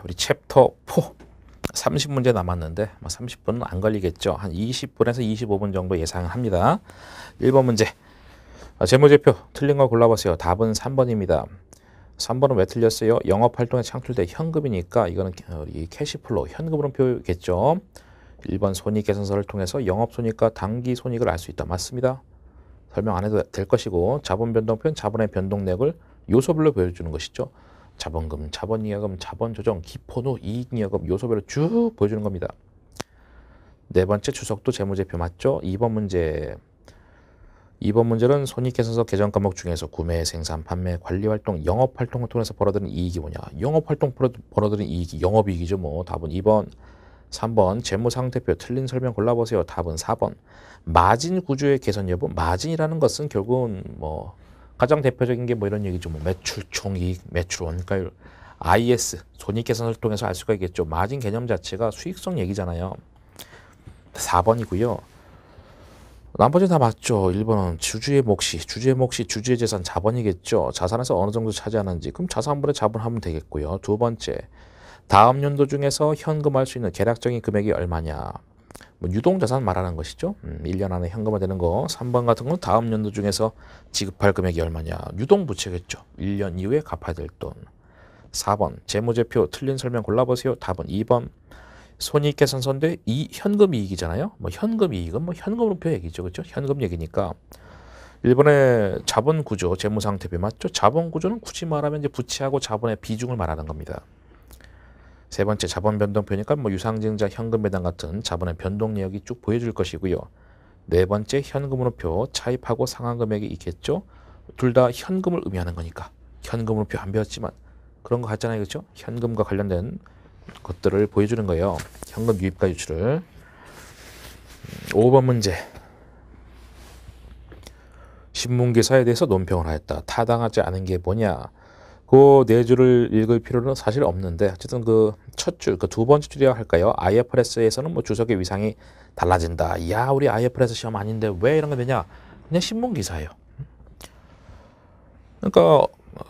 우리 챕터 4 30문제 남았는데 30분은 안 걸리겠죠. 한 20분에서 25분 정도 예상합니다. 1번 문제. 재무제표 틀린 거 골라보세요. 답은 3번입니다. 3번은 왜 틀렸어요? 영업활동에 창출된 현금이니까 이거는 이 캐시플로우, 현금으로 표겠죠. 1번 손익계산서를 통해서 영업손익과 당기손익을 알 수 있다. 맞습니다. 설명 안 해도 될 것이고, 자본변동표는 자본의 변동내역을 요소별로 보여주는 것이죠. 자본금, 자본이익금, 자본조정, 기본후, 이익이익금 요소별로 쭉 보여주는 겁니다. 네 번째 주석도 재무제표 맞죠? 2번 문제. 2번 문제는 손익계산서 계정 과목 중에서 구매, 생산, 판매, 관리활동, 영업활동을 통해서 벌어들인 이익이 뭐냐? 영업활동 벌어들인 이익이 영업이익이죠. 뭐 답은 2번. 3번 재무상태표 틀린 설명 골라보세요. 답은 4번. 마진 구조의 개선 여부. 마진이라는 것은 결국은 뭐 가장 대표적인 게 뭐 이런 얘기죠. 뭐 매출 총이익, 매출 원가율, IS 손익계산서를 통해서 알 수가 있겠죠. 마진 개념 자체가 수익성 얘기잖아요. 4번이고요. 나머지 다 맞죠. 1번은 주주의 몫이, 주주의 재산 자본이겠죠. 자산에서 어느 정도 차지하는지. 그럼 자산분의 자본하면 되겠고요. 두 번째, 다음 연도 중에서 현금화할 수 있는 계략적인 금액이 얼마냐. 뭐 유동자산 말하는 것이죠. 1년 안에 현금화되는 거. 3번 같은 건 다음 연도 중에서 지급할 금액이 얼마냐. 유동부채겠죠. 1년 이후에 갚아야 될 돈. 4번 재무제표 틀린 설명 골라보세요. 답은 2번. 손익계산서인데 이 현금 이익이잖아요. 뭐 현금 이익은 뭐 현금으로 얘기죠. 그렇죠? 현금 얘기니까. 1번의 자본 구조, 재무 상태표 맞죠? 자본 구조는 굳이 말하면 이제 부채하고 자본의 비중을 말하는 겁니다. 세 번째 자본 변동표니까 뭐 유상증자, 현금 배당 같은 자본의 변동 내역이 쭉 보여줄 것이고요. 네 번째 현금으로 표 차입하고 상환 금액이 있겠죠. 둘 다 현금을 의미하는 거니까 현금으로 표 안 배웠지만 그런 거 같잖아요. 그렇죠? 현금과 관련된 것들을 보여주는 거예요. 현금 유입과 유출을. 5번 문제. 신문기사에 대해서 논평을 하였다. 타당하지 않은 게 뭐냐. 그 네 줄을 읽을 필요는 사실 없는데 어쨌든 그 첫 줄, 그 두 번째 줄이라고 할까요? IFRS에서는 뭐 주석의 위상이 달라진다. 야, 우리 IFRS 시험 아닌데 왜 이런 거 되냐? 그냥 신문기사예요. 그러니까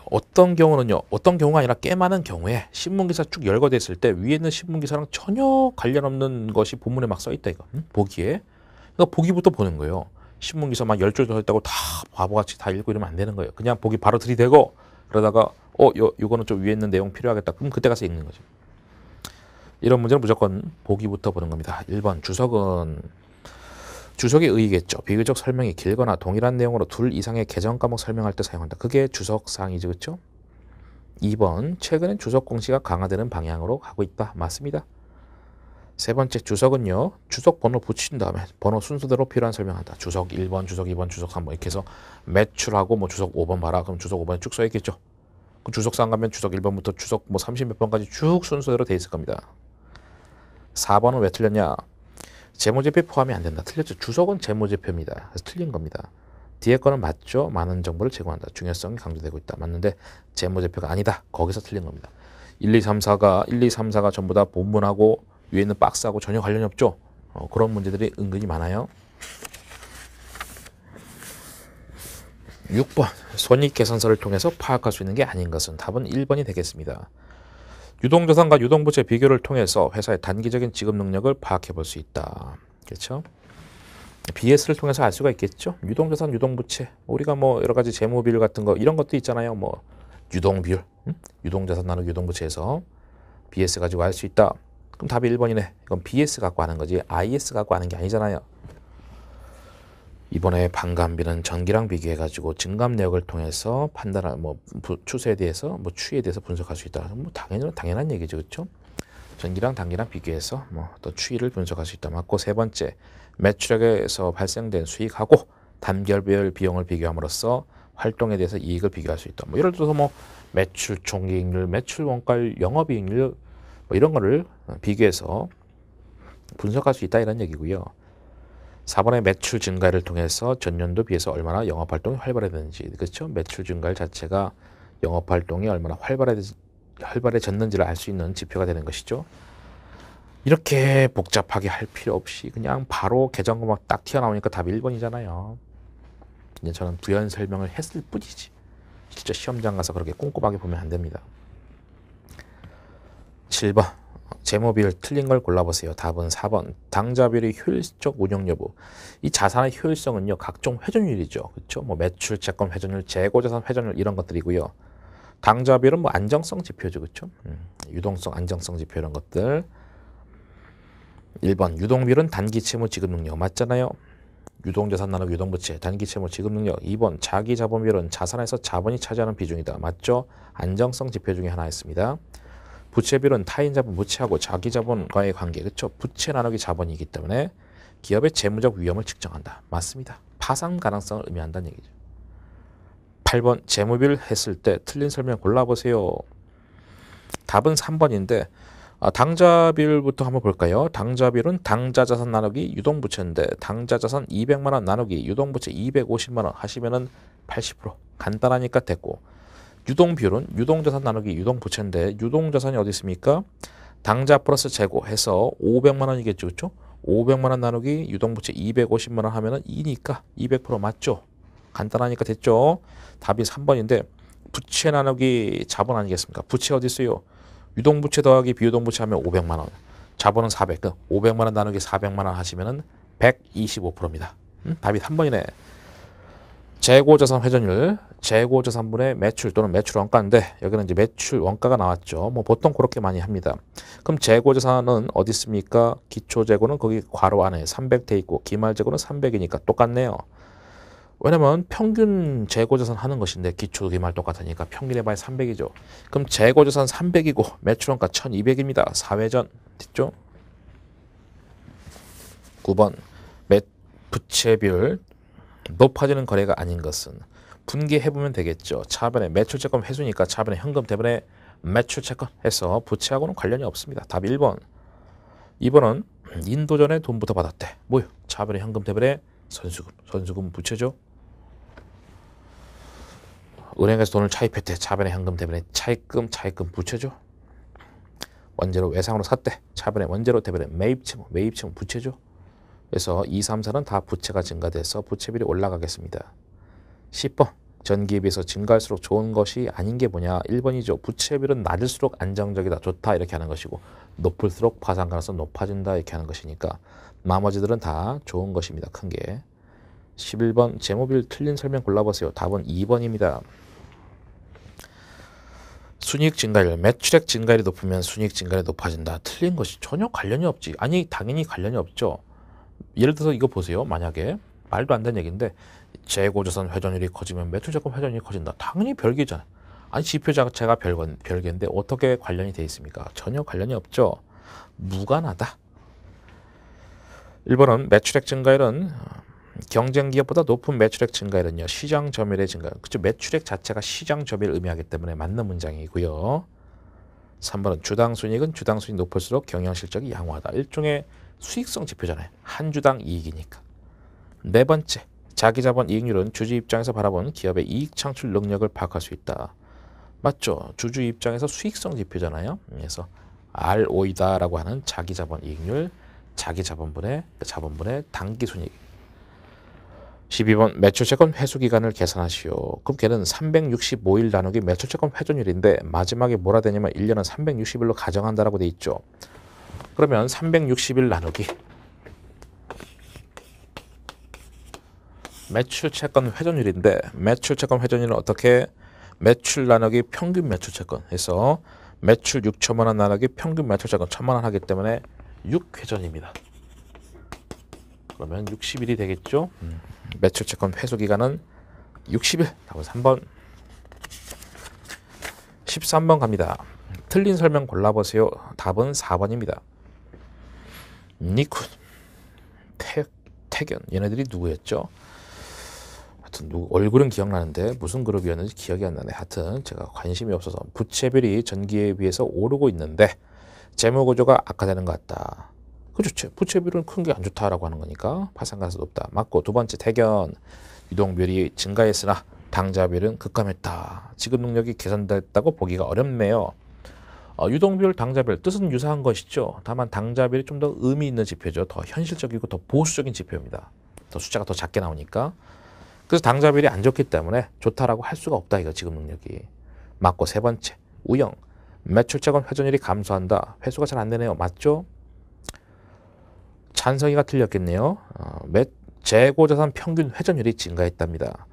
어떤 경우는요, 어떤 경우가 아니라 꽤 많은 경우에 신문기사 쭉 열거됐을 때 위에 있는 신문기사랑 전혀 관련 없는 것이 본문에 막 써있다 이거. 보기에. 그러니까 보기부터 보는 거예요. 신문기사 막 10줄 더 있다고 다 바보같이 다 읽고 이러면 안 되는 거예요. 그냥 보기 바로 들이대고 그러다가 요거는 좀 위에 있는 내용 필요하겠다. 그럼 그때 가서 읽는 거죠. 이런 문제는 무조건 보기부터 보는 겁니다. 1번 주석은 주석의 의의겠죠. 비교적 설명이 길거나 동일한 내용으로 둘 이상의 계정 과목 설명할 때 사용한다. 그게 주석사항이죠. 그렇죠? 2번 최근엔 주석 공시가 강화되는 방향으로 가고 있다. 맞습니다. 세 번째 주석은요. 주석 번호 붙인 다음에 번호 순서대로 필요한 설명한다. 주석 1번, 주석 2번, 주석 3번 이렇게 해서 매출하고 뭐 주석 5번 봐라. 그럼 주석 5번에 쭉 써있겠죠. 그 주석상 가면 주석 1번부터 주석 뭐 30몇 번까지 쭉 순서대로 돼 있을 겁니다. 4번은 왜 틀렸냐? 재무제표 포함이 안 된다. 틀렸죠. 주석은 재무제표입니다. 그래서 틀린 겁니다. 뒤에 거는 맞죠. 많은 정보를 제공한다. 중요성이 강조되고 있다. 맞는데 재무제표가 아니다. 거기서 틀린 겁니다. 1, 2, 3, 4가 전부 다 본문하고 위에 있는 박스하고 전혀 관련이 없죠. 그런 문제들이 은근히 많아요. 6번 손익계산서를 통해서 파악할 수 있는 게 아닌 것은 답은 1번이 되겠습니다. 유동자산과 유동부채 비교를 통해서 회사의 단기적인 지급 능력을 파악해 볼 수 있다. 그렇죠? BS를 통해서 알 수가 있겠죠. 유동자산, 유동부채. 우리가 뭐 여러 가지 재무비율 같은 거 이런 것도 있잖아요. 뭐 유동비율, 유동자산 나누기 유동부채에서 BS 가지고 알 수 있다. 그럼 답이 1번이네. 이건 BS 갖고 하는 거지 IS 갖고 하는 게 아니잖아요. 이번에 반감비는 전기랑 비교해가지고 증감 내역을 통해서 판단할 뭐 추세에 대해서 뭐 추이에 대해서 분석할 수 있다. 뭐 당연한 얘기죠, 그렇죠? 전기랑 단기랑 비교해서 뭐 또 추이를 분석할 수 있다. 맞고 세 번째 매출액에서 발생된 수익하고 단결별 비용을 비교함으로써 활동에 대해서 이익을 비교할 수 있다. 뭐 예를 들어서 뭐 매출 총이익률, 매출 원가율, 영업이익률 뭐 이런 거를 비교해서 분석할 수 있다 이런 얘기고요. 4번의 매출 증가를 통해서 전년도 비해서 얼마나 영업활동이 활발해졌는지. 그렇죠? 매출 증가율 자체가 영업활동이 얼마나 활발해졌는지를 알 수 있는 지표가 되는 것이죠. 이렇게 복잡하게 할 필요 없이 그냥 바로 계정과 막 딱 튀어나오니까 답이 1번이잖아요. 그냥 저는 부연 설명을 했을 뿐이지 실제 시험장 가서 그렇게 꼼꼼하게 보면 안 됩니다. 7번 재무비율 틀린 걸 골라보세요. 답은 4번 당좌비율의 효율적 운용 여부. 이 자산의 효율성은요 각종 회전율이죠. 그렇죠? 뭐 매출, 채권 회전율, 재고자산 회전율 이런 것들이고요. 당좌비율은 뭐 안정성 지표죠. 그렇죠? 유동성, 안정성 지표 이런 것들. 1번 유동비율은 단기 채무 지급 능력 맞잖아요. 유동자산 나누기 유동부채 단기 채무 지급 능력. 2번 자기자본비율은 자산에서 자본이 차지하는 비중이다. 맞죠? 안정성 지표 중에 하나였습니다. 부채비율은 타인 자본 부채하고 자기 자본과의 관계. 그렇죠? 부채 나누기 자본이기 때문에 기업의 재무적 위험을 측정한다. 맞습니다. 파산 가능성을 의미한다는 얘기죠. 8번 재무비율 했을 때 틀린 설명 골라보세요. 답은 3번인데 당좌비율부터 한번 볼까요? 당좌비율은 당좌자산 나누기 유동부채인데 당좌자산 200만 원 나누기 유동부채 250만 원 하시면은 80% 간단하니까 됐고, 유동비율은 유동자산 나누기 유동부채인데 유동자산이 어디 있습니까? 당좌 플러스 재고 해서 500만 원이겠죠. 그렇죠? 500만 원 나누기 유동부채 250만 원 하면은 2니까 200% 맞죠? 간단하니까 됐죠? 답이 3번인데 부채 나누기 자본 아니겠습니까? 부채 어디 있어요? 유동부채 더하기 비유동부채 하면 500만 원. 자본은 400. 500만 원 나누기 400만 원 하시면은 125%입니다. 답이 3번이네. 재고자산 회전율, 재고자산분의 매출 또는 매출 원가인데 여기는 이제 매출 원가가 나왔죠. 뭐 보통 그렇게 많이 합니다. 그럼 재고자산은 어디 있습니까? 기초재고는 거기 괄호 안에 300 돼 있고 기말재고는 300이니까 똑같네요. 왜냐면 평균 재고자산 하는 것인데 기초 기말 똑같으니까 평균 해봐야 300이죠. 그럼 재고자산 300이고 매출원가 1200입니다. 4회전 됐죠? 9번 부채비율 높아지는 거래가 아닌 것은 분개해보면 되겠죠. 차변에 매출채권 회수니까 차변에 현금 대변에 매출채권 해서 부채하고는 관련이 없습니다. 답 1번. 2번은 인도전에 돈부터 받았대. 뭐요? 차변에 현금 대변에 선수금 부채죠. 은행에서 돈을 차입했대. 차변에 현금 대변에 차입금 부채죠. 원재료 외상으로 샀대. 차변에 원재료 대변에 매입채무 부채죠. 그래서 2, 3, 4는 다 부채가 증가돼서 부채비율이 올라가겠습니다. 10번 전기에 비해서 증가할수록 좋은 것이 아닌 게 뭐냐? 1번이죠. 부채비율은 낮을수록 안정적이다, 좋다 이렇게 하는 것이고 높을수록 파산 가능성 높아진다 이렇게 하는 것이니까 나머지들은 다 좋은 것입니다. 큰 게. 11번 재무비율 틀린 설명 골라보세요. 답은 2번입니다. 순이익 증가율, 매출액 증가율이 높으면 순이익 증가율이 높아진다. 틀린 것이 전혀 관련이 없지. 아니 당연히 관련이 없죠. 예를 들어서 이거 보세요. 만약에 말도 안 되는 얘기인데 재고자산 회전율이 커지면 매출채권 회전율이 커진다. 당연히 별개잖아요. 아니 지표 자체가 별개인데 어떻게 관련이 돼 있습니까? 전혀 관련이 없죠. 무관하다. 1번은 매출액 증가율은 경쟁 기업보다 높은 매출액 증가율은요 시장 점유율의 증가율. 그렇죠. 매출액 자체가 시장 점유율을 의미하기 때문에 맞는 문장이고요. 3번은 주당 순이익은 주당 순이익이 높을수록 경영 실적이 양호하다. 일종의 수익성 지표잖아요. 한 주당 이익이니까. 네 번째, 자기자본 이익률은 주주 입장에서 바라본 기업의 이익 창출 능력을 파악할 수 있다. 맞죠? 주주 입장에서 수익성 지표잖아요. 그래서 ROE다라고 하는 자기자본 이익률, 자기자본분의 당기순이익. 12번 매출채권 회수기간을 계산하시오. 그럼 걔는 365일 나누기 매출채권 회전율인데 마지막에 뭐라 되냐면 1년은 360일로 가정한다라고 돼 있죠. 그러면 360일 나누기 매출채권 회전율인데 매출채권 회전율은 어떻게? 매출 나누기 평균 매출채권 해서 매출 6천만 원 나누기 평균 매출채권 1,000만 원 하기 때문에 6회전입니다. 그러면 60일이 되겠죠. 매출채권 회수기간은 60일. 답은 3번. 13번 갑니다. 틀린 설명 골라보세요. 답은 4번입니다. 니쿤, 태견 얘네들이 누구였죠? 하여튼 얼굴은 기억나는데 무슨 그룹이었는지 기억이 안 나네. 하여튼 제가 관심이 없어서 부채비율이 전기에 비해서 오르고 있는데 재무구조가 악화되는 것 같다. 그렇죠. 부채비율은 큰 게 안 좋다라고 하는 거니까 파산 가능성이 높다. 맞고 두 번째 태견 유동비율이 증가했으나 당좌비율은 급감했다. 지급 능력이 개선됐다고 보기가 어렵네요. 유동비율, 당좌비율 뜻은 유사한 것이죠. 다만 당좌비율이 좀 더 의미 있는 지표죠. 더 현실적이고 더 보수적인 지표입니다. 더 숫자가 더 작게 나오니까. 그래서 당좌비율이 안 좋기 때문에 좋다라고 할 수가 없다. 이거 지급 능력이. 맞고 세 번째 우영. 매출자금 회전율이 감소한다. 회수가 잘 안 되네요. 맞죠? 찬성이가 틀렸겠네요. 재고자산 평균 회전율이 증가했답니다.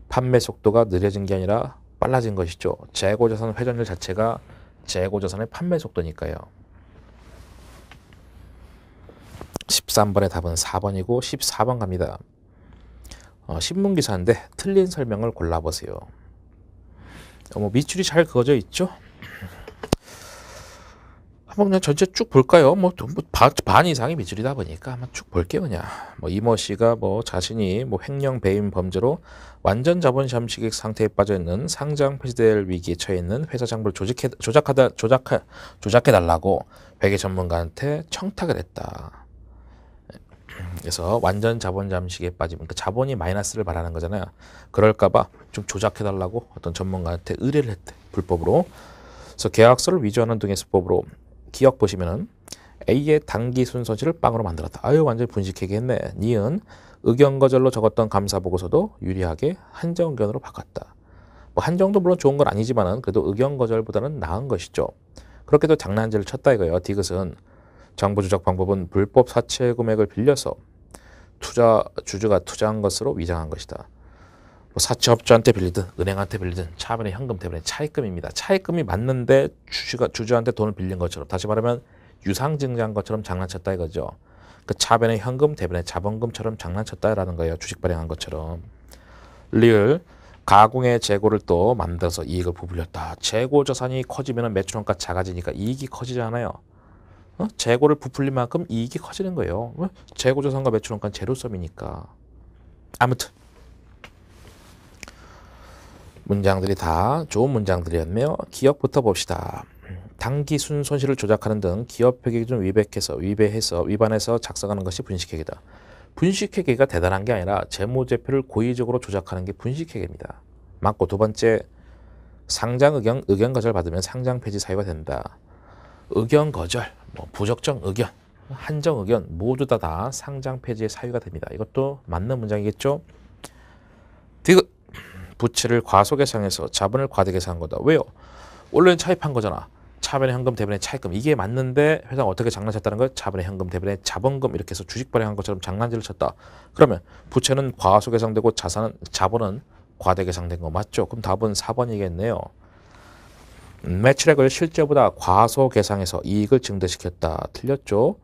판매 속도가 느려진 게 아니라 빨라진 것이죠. 재고자산 회전율 자체가 재고자산의 판매 속도니까요. 13번의 답은 4번이고 14번 갑니다. 신문기사인데 틀린 설명을 골라보세요. 밑줄이 잘 그어져 있죠? 한번 그냥 전체 쭉 볼까요? 반 이상이 밑줄이다 보니까 한번 쭉 볼게요. 그냥 이모 씨가 자신이 횡령 배임 범죄로 완전 자본 잠식액 상태에 빠져 있는 상장 폐지될 위기에 처해 있는 회사 장부를 조작해 달라고 회계 전문가한테 청탁을 했다. 그래서 완전 자본 잠식에 빠지면 그 자본이 마이너스를 말하는 거잖아요. 그럴까봐 좀 조작해 달라고 어떤 전문가한테 의뢰를 했대. 불법으로. 그래서 계약서를 위조하는 등의 수법으로 기억 보시면은 A의 당기 순손실을 빵으로 만들었다. 아유 완전히 분식회계 했네. 니은 의견 거절로 적었던 감사 보고서도 유리하게 한정 의견으로 바꿨다. 한정도 물론 좋은 건 아니지만은 그래도 의견 거절보다는 나은 것이죠. 그렇게도 장난질을 쳤다 이거예요. 디귿은 정보 조작 방법은 불법 사채 금액을 빌려서 주주가 투자한 것으로 위장한 것이다. 사채업주한테 빌리든 은행한테 빌리든 차변의 현금 대변의 차입금입니다. 차입금이 맞는데 주주한테 돈을 빌린 것처럼, 다시 말하면 유상증자한 것처럼 장난쳤다 이거죠. 그 차변의 현금 대변의 자본금처럼 장난쳤다라는 거예요. 주식 발행한 것처럼. 리을 가공의 재고를 또 만들어서 이익을 부풀렸다. 재고 자산이 커지면 매출원가 작아지니까 이익이 커지잖아요. 재고를 부풀린 만큼 이익이 커지는 거예요. 재고 자산과 매출원가는 제로섬이니까. 아무튼 문장들이 다 좋은 문장들이었네요. 기억부터 봅시다. 당기 순손실을 조작하는 등 기업 회계 기준 위반해서 작성하는 것이 분식회계다. 분식회계가 대단한 게 아니라 재무제표를 고의적으로 조작하는 게 분식회계입니다. 맞고 두 번째, 상장 의견 거절 받으면 상장 폐지 사유가 된다. 의견 거절, 부적정 의견, 한정 의견 모두 다 상장 폐지의 사유가 됩니다. 이것도 맞는 문장이겠죠? 디귿 부채를 과소계상해서 자본을 과대계상한 거다. 왜요? 원래는 차입한 거잖아. 차변의 현금 대변의 차입금. 이게 맞는데 회사가 어떻게 장난쳤다는 거예요? 차변의 현금 대변의 자본금 이렇게 해서 주식 발행한 것처럼 장난질을 쳤다. 그러면 부채는 과소계상되고 자본은 과대계상된 거 맞죠? 그럼 답은 4번이겠네요. 매출액을 실제보다 과소계상해서 이익을 증대시켰다. 틀렸죠?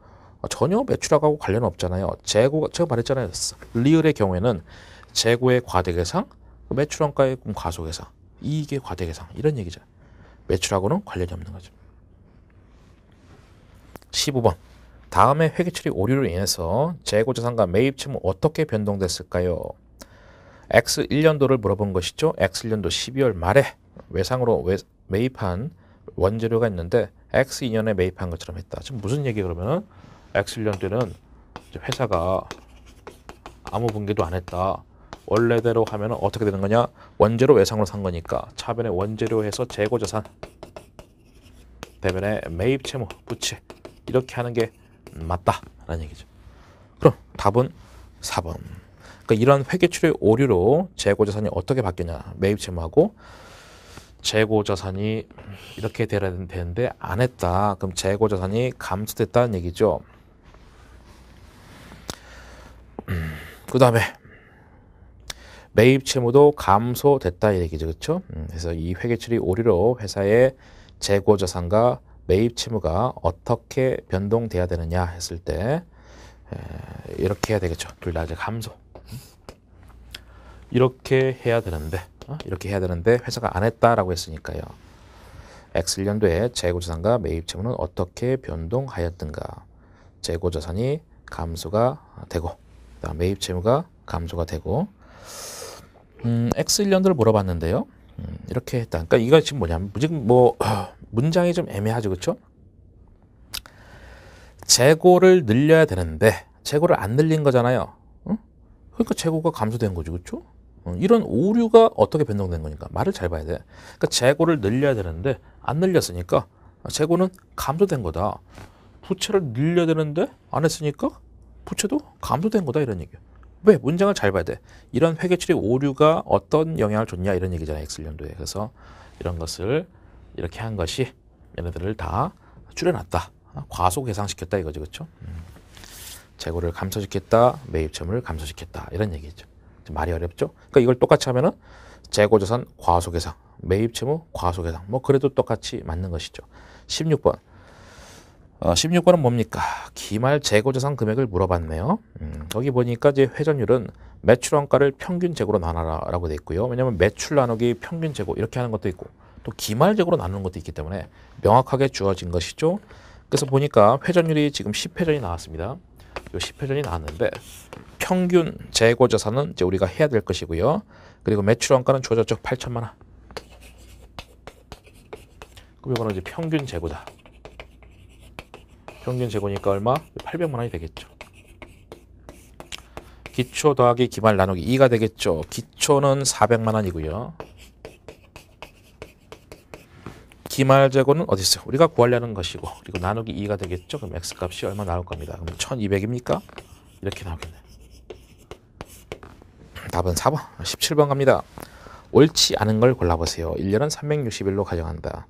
전혀 매출액하고 관련 없잖아요. 재고가 제가 말했잖아요. 리을의 경우에는 재고의 과대계상, 매출원가의 과소계상, 이익의 과대계상 이런 얘기죠. 매출하고는 관련이 없는 거죠. 15번. 다음에 회계처리 오류로 인해서 재고자산과 매입채무 어떻게 변동됐을까요? X1년도를 물어본 것이죠. X1년도 12월 말에 외상으로 매입한 원재료가 있는데 X2년에 매입한 것처럼 했다. 지금 무슨 얘기 그러면 X1년도에는 회사가 아무 분기도 안 했다. 원래대로 하면 어떻게 되는 거냐? 원재료 외상으로 산 거니까 차변에 원재료 해서 재고자산 대변에 매입채무 부채 이렇게 하는 게 맞다라는 얘기죠. 그럼 답은 4번. 그러니까 이런 회계처리 오류로 재고자산이 어떻게 바뀌냐? 매입채무하고 재고자산이 이렇게 돼야 되는데 안 했다. 그럼 재고자산이 감소됐다는 얘기죠. 그 다음에 매입 채무도 감소됐다 이 얘기죠. 그렇죠? 그래서 이 회계처리 오류로 회사의 재고 자산과 매입 채무가 어떻게 변동돼야 되느냐 했을 때 이렇게 해야 되겠죠. 둘 다 이제 감소. 이렇게 해야 되는데 회사가 안 했다라고 했으니까요. X1년도에 재고 자산과 매입 채무는 어떻게 변동하였든가. 재고 자산이 감소가 되고 그다음 매입 채무가 감소가 되고 X1년도를 물어봤는데요. 이렇게 했다. 그러니까 이거 지금 뭐냐면 지금 문장이 좀 애매하죠. 그렇죠? 재고를 늘려야 되는데 재고를 안 늘린 거잖아요. 그러니까 재고가 감소된 거죠. 그렇죠? 이런 오류가 어떻게 변동된 거니까 말을 잘 봐야 돼. 그러니까 재고를 늘려야 되는데 안 늘렸으니까 재고는 감소된 거다. 부채를 늘려야 되는데 안 했으니까 부채도 감소된 거다 이런 얘기야. 왜? 문장을 잘 봐야 돼. 이런 회계처리 오류가 어떤 영향을 줬냐 이런 얘기잖아요. 엑셀연도에. 그래서 이런 것을 이렇게 한 것이 얘네들을 다 줄여놨다. 과소 계상시켰다 이거죠. 그렇죠? 재고를 감소시켰다. 매입채무를 감소시켰다. 이런 얘기죠. 말이 어렵죠? 그러니까 이걸 똑같이 하면은 재고자산 과소 계상, 매입채무 과소 계상. 뭐 그래도 똑같이 맞는 것이죠. 16번. 16번은 뭡니까? 기말 재고자산 금액을 물어봤네요. 여기 보니까 이제 회전율은 매출 원가를 평균 재고로 나눠라라고 돼 있고요. 왜냐하면 매출 나누기 평균 재고 이렇게 하는 것도 있고 또 기말 재고로 나누는 것도 있기 때문에 명확하게 주어진 것이죠. 그래서 보니까 회전율이 지금 10회전이 나왔습니다. 요 10회전이 나왔는데 평균 재고자산은 이제 우리가 해야 될 것이고요. 그리고 매출 원가는 주어졌죠. 8천만 원. 그럼 이거는 이제 평균 재고다. 평균 재고니까 얼마? 800만 원이 되겠죠. 기초 더하기 기말 나누기 2가 되겠죠. 기초는 400만 원이고요. 기말 재고는 어디 있어요? 우리가 구하려는 것이고 그리고 나누기 2가 되겠죠. 그럼 X값이 얼마 나올 겁니다. 그럼 1200입니까? 이렇게 나오겠네. 답은 4번. 17번 갑니다. 옳지 않은 걸 골라보세요. 1년은 360일로 가정한다.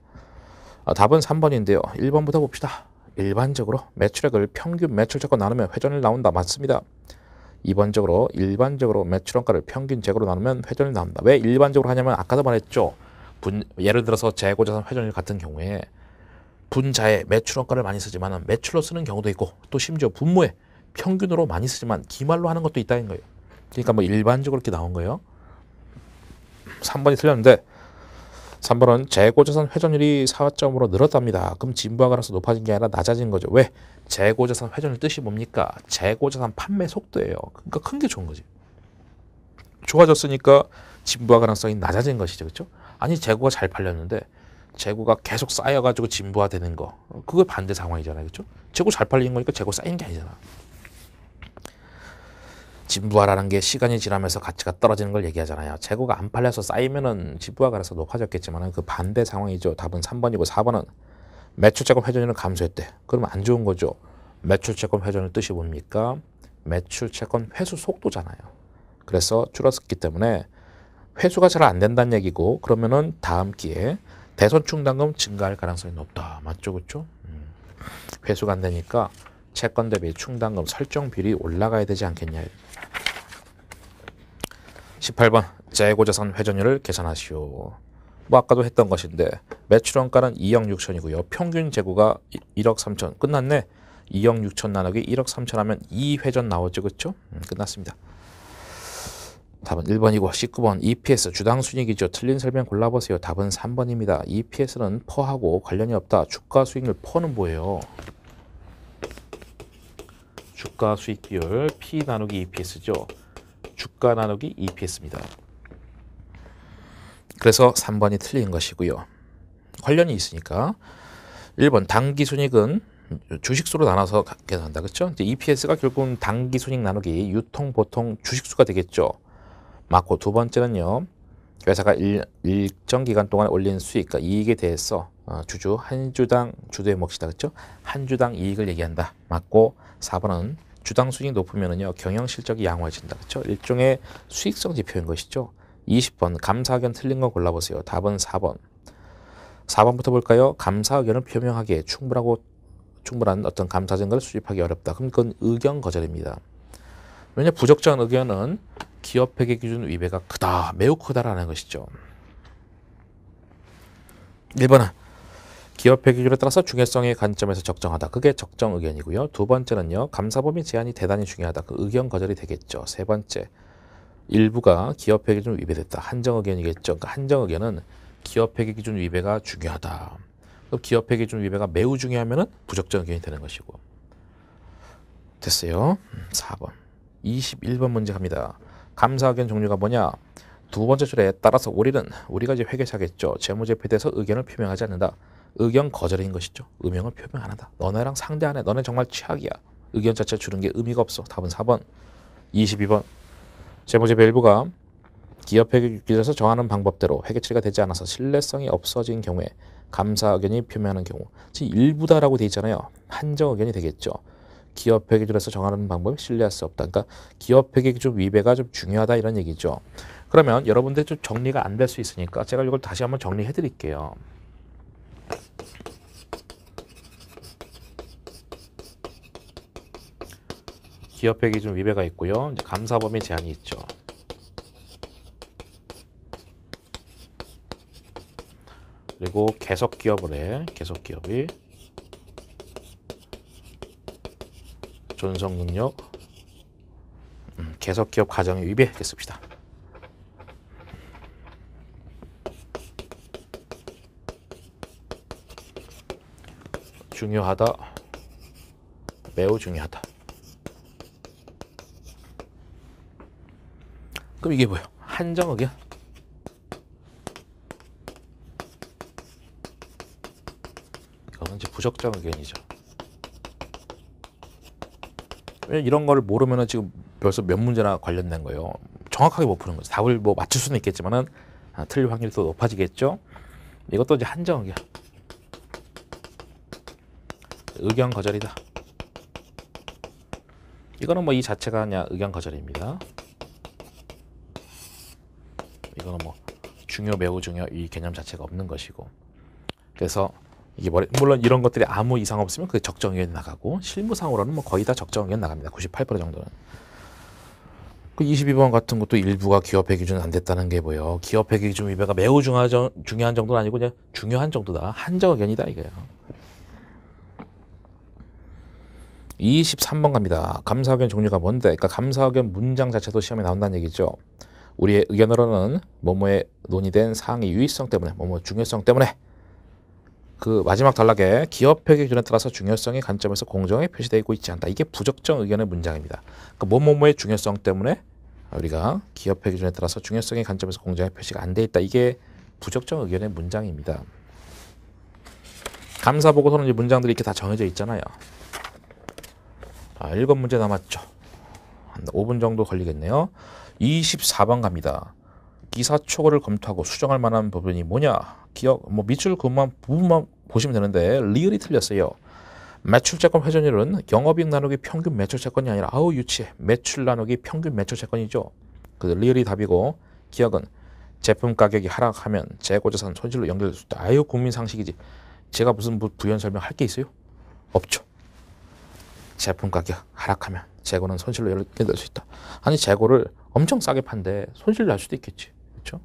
답은 3번인데요. 1번부터 봅시다. 일반적으로 매출액을 평균 매출액과 나누면 회전율 나온다. 맞습니다. 2번적으로 일반적으로 매출원가를 평균 재고로 나누면 회전율 나온다. 왜 일반적으로 하냐면 아까도 말했죠. 예를 들어서 재고자산 회전율 같은 경우에 분자에 매출원가를 많이 쓰지만 매출로 쓰는 경우도 있고 또 심지어 분모에 평균으로 많이 쓰지만 기말로 하는 것도 있다는 거예요. 그러니까 뭐 일반적으로 이렇게 나온 거예요. 3번이 틀렸는데 3번은 재고자산 회전율이 4점으로 늘었답니다. 그럼 진부하가 나서 높아진 게 아니라 낮아진 거죠. 왜? 재고자산 회전율 뜻이 뭡니까? 재고자산 판매 속도예요. 그러니까 큰 게 좋은 거지. 좋아졌으니까 진부하 가능성이 낮아진 것이죠. 그렇죠? 아니 재고가 잘 팔렸는데 재고가 계속 쌓여가지고 진부화되는 거. 그거 반대 상황이잖아요. 그렇죠? 재고 잘 팔리는 거니까 재고 쌓이는 게 아니잖아. 진부하라는 게 시간이 지나면서 가치가 떨어지는 걸 얘기하잖아요. 재고가 안 팔려서 쌓이면은 진부하가 나서 높아졌겠지만 그 반대 상황이죠. 답은 3번이고 4번은 매출채권 회전율은 감소했대. 그러면 안 좋은 거죠. 매출채권 회전율 뜻이 뭡니까? 매출채권 회수 속도잖아요. 그래서 줄었기 때문에 회수가 잘 안 된다는 얘기고 그러면은 다음 기회에 대손충당금 증가할 가능성이 높다. 맞죠? 그렇죠? 회수가 안 되니까 채권 대비 충당금 설정 비율이 올라가야 되지 않겠냐. 18번 재고자산 회전율을 계산하시오. 뭐 아까도 했던 것인데 매출원가는 2억 6천이고요. 평균 재고가 1억 3천. 끝났네. 2억 6천 나누기 1억 3천 하면 2회전 나오죠. 그렇죠? 끝났습니다. 답은 1번이고 19번 EPS 주당순이익이죠. 틀린 설명 골라보세요. 답은 3번입니다. EPS는 퍼하고 관련이 없다. 주가수익률 퍼는 뭐예요? 주가수익 비율 P 나누기 EPS죠. 주가 나누기 EPS입니다. 그래서 3번이 틀린 것이고요. 관련이 있으니까 1번 당기순이익은 주식수로 나눠서 계산한다. 그렇죠? 이제 EPS가 결국은 당기순이익 나누기 유통 보통 주식수가 되겠죠. 맞고 두 번째는요. 회사가 일정 기간 동안 올린 수익과 이익에 대해서 주주 한 주당 주도의 몫이다. 그렇죠? 한 주당 이익을 얘기한다. 맞고 4번은 주당 수익이 높으면은요 경영 실적이 양호해진다. 그렇죠? 일종의 수익성 지표인 것이죠. 20번 감사 의견 틀린 거 골라보세요. 답은 4번. 4번부터 볼까요? 감사 의견을 표명하기에 충분한 어떤 감사 증거를 수집하기 어렵다. 그럼 그건 의견 거절입니다. 왜냐 부적절한 의견은 기업 회계 기준 위배가 크다, 매우 크다라는 것이죠. 1번은 기업 회계 기준에 따라서 중요성의 관점에서 적정하다. 그게 적정 의견이고요. 두 번째는요. 감사 범위 제한이 대단히 중요하다. 그 의견 거절이 되겠죠. 세 번째, 일부가 기업 회계 기준 위배됐다. 한정 의견이겠죠. 그러니까 한정 의견은 기업 회계 기준 위배가 중요하다. 그럼 기업 회계 기준 위배가 매우 중요하면은 부적정 의견이 되는 것이고. 됐어요. 4번. 21번 문제 갑니다. 감사 의견 종류가 뭐냐? 두 번째 줄에 따라서 우리가 이제 회계사겠죠. 재무제표에 대해서 의견을 표명하지 않는다. 의견 거절인 것이죠. 의명을 표명 안 한다. 너네랑 상대 안 해. 너네 정말 최악이야. 의견 자체 주는 게 의미가 없어. 답은 4번. 22번. 재무제표 일부가 기업회계 기준에서 정하는 방법대로 회계 처리가 되지 않아서 신뢰성이 없어진 경우에 감사 의견이 표명하는 경우, 지금 일부다라고 돼 있잖아요. 한정 의견이 되겠죠. 기업회계 기준에서 정하는 방법이 신뢰할 수 없다. 그러니까 기업회계 기준 위배가 좀 중요하다 이런 얘기죠. 그러면 여러분들 좀 정리가 안 될 수 있으니까 제가 이걸 다시 한번 정리해 드릴게요. 기업회계 기준 위배가 있고요. 이제 감사 범위 제한이 있죠. 그리고 계속 기업을 해. 계속 기업이 존속 능력 계속 기업 가정 위배 이렇게 씁시다. 중요하다. 매우 중요하다. 그럼 이게 뭐예요? 한정 의견. 이거는 이제 부적정 의견이죠. 이런 거를 모르면은 지금 벌써 몇 문제나 관련된 거예요. 정확하게 못 푸는 거죠. 답을 뭐 맞출 수는 있겠지만은 틀릴 확률이 더 높아지겠죠. 이것도 이제 한정 의견. 의견 거절이다. 이거는 뭐 이 자체가 그냥 의견 거절입니다. 이거는 뭐 중요 매우 중요 이 개념 자체가 없는 것이고, 그래서 이게 물론 이런 것들이 아무 이상 없으면 그게 적정 의견이 나가고 실무상으로는 뭐 거의 다 적정 의견 나갑니다. 98% 정도는. 그 22번 같은 것도 일부가 기업회계 기준 안 됐다는 게 뭐예요? 기업회계 기준 위배가 매우 중요한 정도는 아니고 그냥 중요한 정도다. 한정 의견이다 이거예요. 23번 갑니다. 감사 의견 종류가 뭔데? 그러니까 감사 의견 문장 자체도 시험에 나온다는 얘기죠. 우리의 의견으로는 뭐뭐에 논의된 사항의 유의성 때문에, 뭐뭐 중요성 때문에, 그 마지막 단락에 기업회계 기준에 따라서 중요성의 관점에서 공정하게 표시되고 있지 않다. 이게 부적정 의견의 문장입니다. 그러니까 뭐뭐의 중요성 때문에 우리가 기업회계 기준에 따라서 중요성의 관점에서 공정하게 표시가 안 돼 있다. 이게 부적정 의견의 문장입니다. 감사 보고서는 이 문장들이 이렇게 다 정해져 있잖아요. 7 문제 남았죠. 한 5분 정도 걸리겠네요. 24번 갑니다. 기사 초고를 검토하고 수정할 만한 부분이 뭐냐? 기억, 밑줄 그만 부분만 보시면 되는데 리을이 틀렸어요. 매출채권 회전율은 영업이익 나누기 평균 매출채권이 아니라 아우 유치해. 매출 나누기 평균 매출채권이죠. 그 리을이 답이고, 기억은 제품 가격이 하락하면 재고자산 손실로 연결될 수 있다. 아유 국민 상식이지. 제가 무슨 부연 설명할 게 있어요? 없죠. 제품 가격 하락하면 재고는 손실로 연결될 수 있다. 아니 재고를 엄청 싸게 판데 손실 날 수도 있겠지. 그렇죠?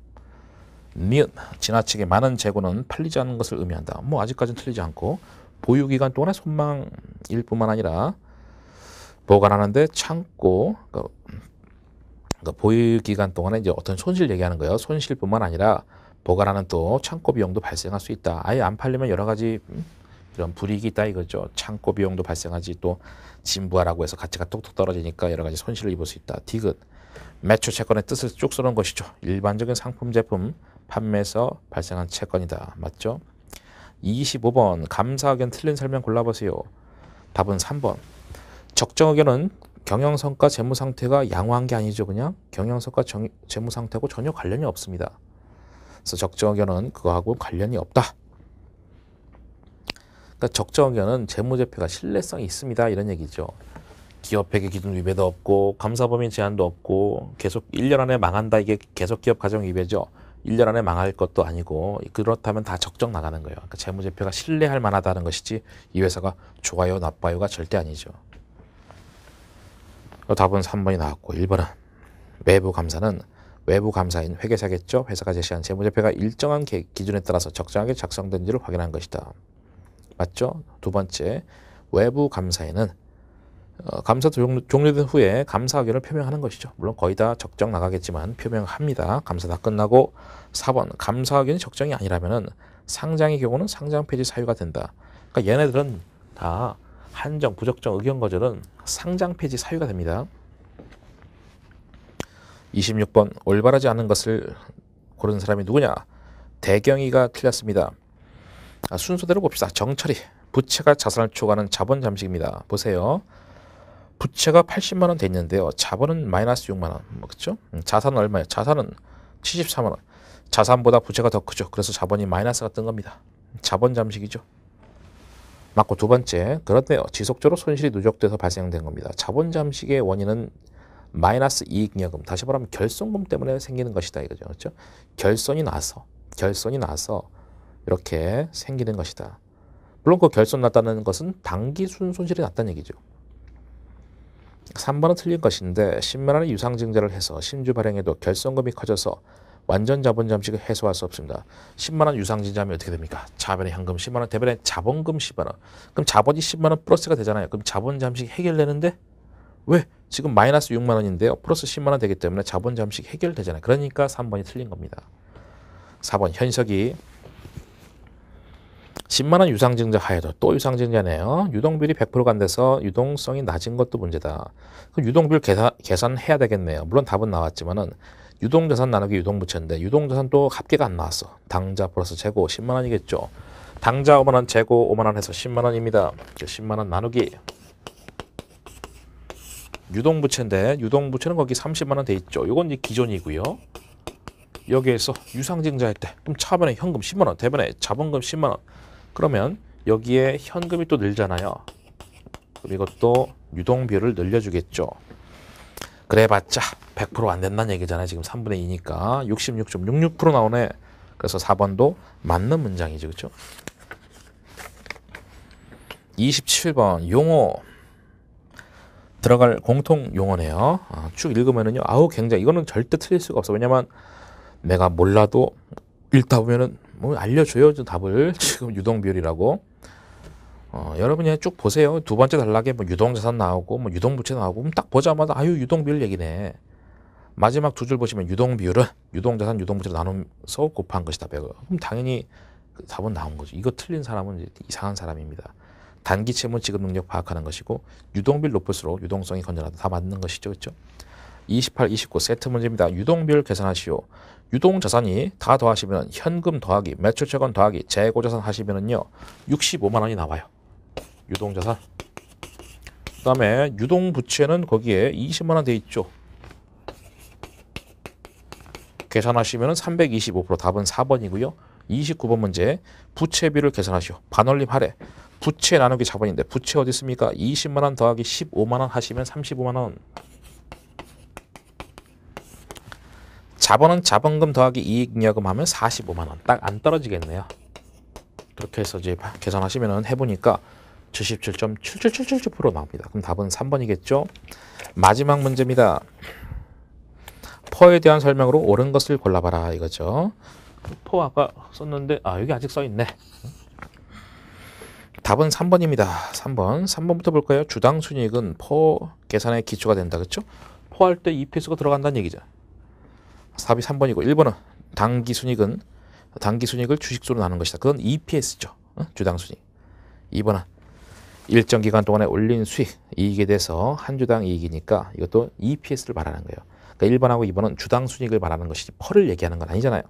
니은 지나치게 많은 재고는 팔리지 않는 것을 의미한다. 뭐 아직까지는 틀리지 않고, 보유기간 동안에 손망일 뿐만 아니라 보관하는데 창고, 그러니까 보유기간 동안에 이제 어떤 손실 얘기하는 거예요. 손실뿐만 아니라 보관하는 또 창고 비용도 발생할 수 있다. 아예 안 팔리면 여러 가지 이런 불이익이 있다 이거죠. 창고 비용도 발생하지, 또 진부하라고 해서 가치가 뚝뚝 떨어지니까 여러 가지 손실을 입을 수 있다. 디귿 매출 채권의 뜻을 쭉 쓰는 것이죠. 일반적인 상품 제품 판매에서 발생한 채권이다. 맞죠? 25번 감사 의견 틀린 설명 골라보세요. 답은 3번. 적정 의견은 경영성과 재무상태가 양호한 게 아니죠. 그냥 경영성과 재무상태하고 전혀 관련이 없습니다. 그래서 적정 의견은 그거하고 관련이 없다. 그러니까 적정 의견은 재무제표가 신뢰성이 있습니다. 이런 얘기죠. 기업회계 기준 위배도 없고 감사 범위 제한도 없고 계속 1년 안에 망한다. 이게 계속 기업 가정 위배죠. 1년 안에 망할 것도 아니고, 그렇다면 다 적정 나가는 거예요. 그러니까 재무제표가 신뢰할 만하다는 것이지 이 회사가 좋아요 나빠요가 절대 아니죠. 답은 3번이 나왔고, 1번은 외부 감사는 외부 감사인 회계사겠죠. 회사가 제시한 재무제표가 일정한 기준에 따라서 적정하게 작성된지를 확인한 것이다. 맞죠? 두 번째, 외부 감사에는 감사 종료된 후에 감사 의견을 표명하는 것이죠. 물론 거의 다 적정 나가겠지만 표명합니다. 감사 다 끝나고. 4번, 감사 의견이 적정이 아니라면은 상장의 경우는 상장 폐지 사유가 된다. 그러니까 얘네들은 다 한정, 부적정 의견 거절은 상장 폐지 사유가 됩니다. 26번, 올바르지 않은 것을 고른 사람이 누구냐? 대경이가 틀렸습니다. 순서대로 봅시다. 정철이, 부채가 자산을 초과하는 자본 잠식입니다. 보세요. 부채가 80만 원 돼 있는데요. 자본은 마이너스 6만 원. 그렇죠? 자산은 얼마예요? 자산은 73만 원. 자산보다 부채가 더 크죠. 그래서 자본이 마이너스가 뜬 겁니다. 자본 잠식이죠. 맞고 두 번째, 그런데요. 지속적으로 손실이 누적돼서 발생된 겁니다. 자본 잠식의 원인은 마이너스 이익잉여금, 다시 말하면 결손금 때문에 생기는 것이다 이거죠. 그렇죠? 결손이 나서 이렇게 생기는 것이다. 물론 그 결손 났다는 것은 당기순 손실이 났다는 얘기죠. 3번은 틀린 것인데 10만 원의 유상증자를 해서 신주 발행에도 결손금이 커져서 완전 자본 잠식을 해소할 수 없습니다. 10만 원 유상증자하면 어떻게 됩니까? 자변의 현금 10만 원, 대변의 자본금 10만 원. 그럼 자본이 10만 원 플러스가 되잖아요. 그럼 자본 잠식 해결되는데 왜? 지금 마이너스 6만 원인데요. 플러스 10만 원 되기 때문에 자본 잠식 해결되잖아요. 그러니까 3번이 틀린 겁니다. 4번 현석이 10만 원 유상증자 하에도 또 유상증자네요. 유동비율이 100%가 안 돼서 유동성이 낮은 것도 문제다. 그럼 유동비율 계산해야 되겠네요. 물론 답은 나왔지만은 유동자산 나누기 유동부채인데 유동자산 또 합계가 안 나왔어. 당자 플러스 재고 10만 원이겠죠. 당자 5만 원, 재고 5만 원 해서 10만 원입니다. 10만 원 나누기 유동부채인데 유동부채는 거기 30만 원 돼 있죠. 이건 이제 기존이고요. 여기에서 유상증자할 때 그럼 차변에 현금 10만 원, 대변에 자본금 10만 원. 그러면 여기에 현금이 또 늘잖아요. 그럼 이것도 유동비율을 늘려주겠죠. 그래봤자 100% 안 된다는 얘기잖아요. 지금 3분의 2니까 66.66% 나오네. 그래서 4번도 맞는 문장이죠. 그렇죠? 27번 용어 들어갈 공통 용어네요. 쭉 읽으면은요. 아우 굉장히 이거는 절대 틀릴 수가 없어. 왜냐면 내가 몰라도 읽다 보면은 뭐 알려줘요. 답을 지금 유동비율이라고. 여러분이 쭉 보세요. 두 번째 단락에 뭐 유동자산 나오고 뭐 유동부채 나오고 그럼 딱 보자마자 아유 유동비율 얘기네. 마지막 두 줄 보시면 유동비율은 유동자산 유동부채로 나눠서 곱한 것이다. 그럼 당연히 그 답은 나온 거죠. 이거 틀린 사람은 이제 이상한 사람입니다. 단기 채무 지급 능력 파악하는 것이고 유동비율 높을수록 유동성이 건전하다. 다 맞는 것이죠. 그렇죠? 28, 29 세트 문제입니다. 유동비율 계산하시오. 유동자산이 다 더하시면 현금 더하기 매출채권 더하기 재고자산 하시면은요 65만 원이 나와요. 유동자산. 그 다음에 유동부채는 거기에 20만 원 돼 있죠. 계산하시면 325% 답은 4번이고요. 29번 문제 부채비율을 계산하시오. 반올림 하래. 부채 나누기 자본인데 부채 어디 있습니까? 20만 원 더하기 15만 원 하시면 35만 원. 자본은 자본금 더하기 이익잉여금 하면 45만 원. 딱 안 떨어지겠네요. 그렇게 해서 이제 계산하시면 해보니까 77.7777% 나옵니다. 그럼 답은 3번이겠죠? 마지막 문제입니다. 퍼에 대한 설명으로 옳은 것을 골라봐라 이거죠. 퍼 아까 썼는데 여기 아직 써있네. 답은 3번입니다. 3번부터 볼까요? 주당 순이익은 퍼 계산의 기초가 된다. 그렇죠? 퍼 할 때 EPS가 들어간다는 얘기죠. 답이 3번이고 1번은 당기 순이익을 주식수로 나눈 것이다. 그건 EPS죠. 주당 순이익. 2번은 일정 기간 동안에 올린 수익, 이익에 대해서 한 주당 이익이니까 이것도 EPS를 말하는 거예요. 그러니까 1번하고 2번은 주당 순이익을 말하는 것이지 퍼를 얘기하는 건 아니잖아요.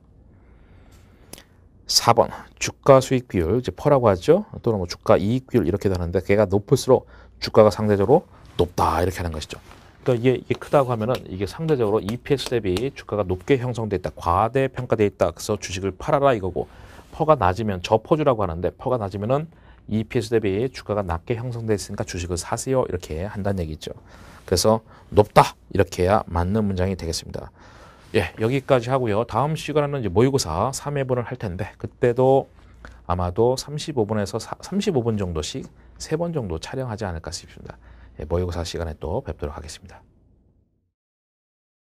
4번 주가 수익 비율, 이제 퍼라고 하죠. 또는 뭐 주가 이익 비율 이렇게 되는데 걔가 높을수록 주가가 상대적으로 높다 이렇게 하는 것이죠. 그러니까 이게 크다고 하면은 이게 상대적으로 EPS 대비 주가가 높게 형성돼 있다, 과대평가돼 있다. 그래서 주식을 팔아라 이거고, 퍼가 낮으면 저퍼주라고 하는데 퍼가 낮으면은 EPS 대비 주가가 낮게 형성돼 있으니까 주식을 사세요 이렇게 한다는 얘기죠. 그래서 높다 이렇게 해야 맞는 문장이 되겠습니다. 예, 여기까지 하고요. 다음 시간에는 이제 모의고사 3회분을 할 텐데 그때도 아마도 35분에서 35분 정도씩 3번 정도 촬영하지 않을까 싶습니다. 예, 모의고사 시간에 또 뵙도록 하겠습니다.